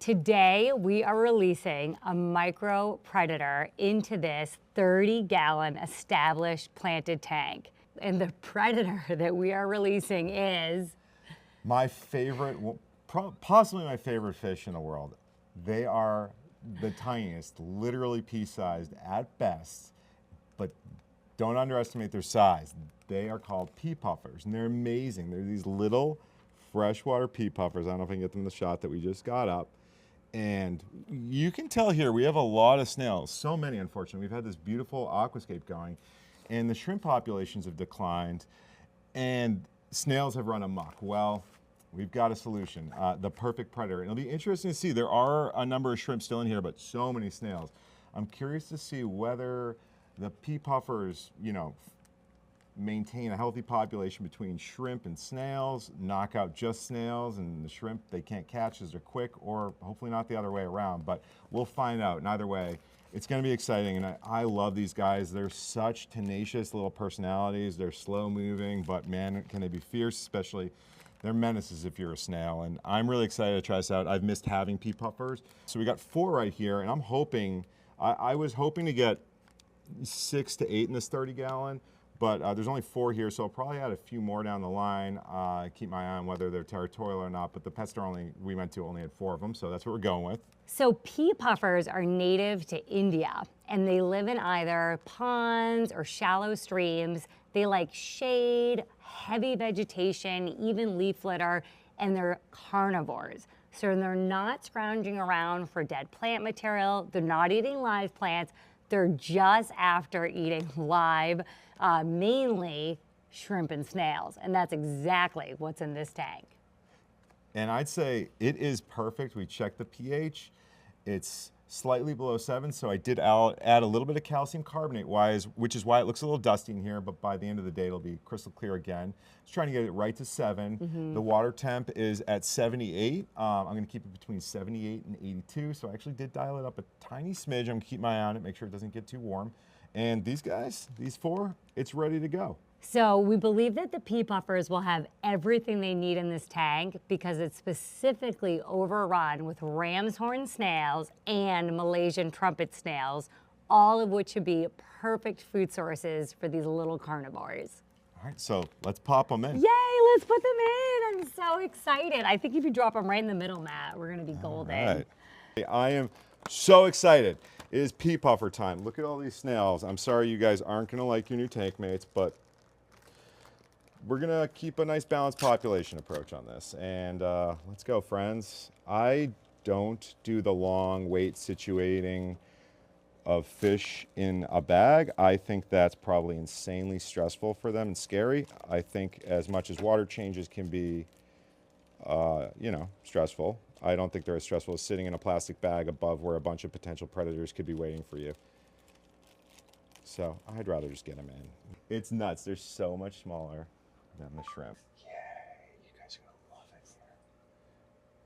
Today, we are releasing a micro predator into this 30-gallon established planted tank. And the predator that we are releasing is my favorite, possibly my favorite fish in the world. They are the tiniest, literally pea-sized at best, but don't underestimate their size. They are called pea puffers, and they're amazing. They're these little freshwater pea puffers. I don't know if I can get them in the shot that we just got up. And you can tell here we have a lot of snails, so many unfortunately. We've had this beautiful aquascape going, and the shrimp populations have declined, and snails have run amok. Well, we've got a solution, the perfect predator. It'll be interesting to see. There are a number of shrimp still in here, but so many snails. I'm curious to see whether the pea puffers, maintain a healthy population between shrimp and snails, knock out just snails, and the shrimp they can't catch as they're quick, or hopefully not the other way around, but we'll find out. And either way, it's gonna be exciting, and I love these guys. They're such tenacious little personalities. They're slow moving, but man, can they be fierce, especially they're menaces if you're a snail, and I'm really excited to try this out. I've missed having pea puffers. So we got 4 right here, and I'm hoping, I was hoping to get 6 to 8 in this 30-gallon, but there's only 4 here, so I'll probably add a few more down the line. Keep my eye on whether they're territorial or not, but the pest store we went to only had 4 of them, so that's what we're going with. So pea puffers are native to India, and they live in either ponds or shallow streams. They like shade, heavy vegetation, even leaf litter, and they're carnivores. So they're not scrounging around for dead plant material. They're not eating live plants. They're just after eating live, mainly shrimp and snails. And that's exactly what's in this tank. And I'd say it is perfect. We checked the pH. It's slightly below 7, so I did add a little bit of calcium carbonate, which is why it looks a little dusty in here, but by the end of the day, it'll be crystal clear again. Just trying to get it right to 7. The water temp is at 78. I'm gonna keep it between 78 and 82, so I actually did dial it up a tiny smidge. I'm gonna keep my eye on it, make sure it doesn't get too warm. And these guys, these 4, it's ready to go. So we believe that the pea puffers will have everything they need in this tank because it's specifically overrun with ramshorn snails and Malaysian trumpet snails, all of which should be perfect food sources for these little carnivores. All right, so let's pop them in. Yay, let's put them in. I'm so excited. I think if you drop them right in the middle, Matt, we're gonna be golden. All right. I am so excited. It is pea puffer time. Look at all these snails. I'm sorry you guys aren't gonna like your new tank mates, but we're gonna keep a nice balanced population approach on this. And let's go, friends. I don't do the long wait situating of fish in a bag. I think that's probably insanely stressful for them and scary. I think as much as water changes can be, stressful, I don't think they're as stressful as sitting in a plastic bag above where a bunch of potential predators could be waiting for you. So I'd rather just get them in. It's nuts, they're so much smaller than the shrimp.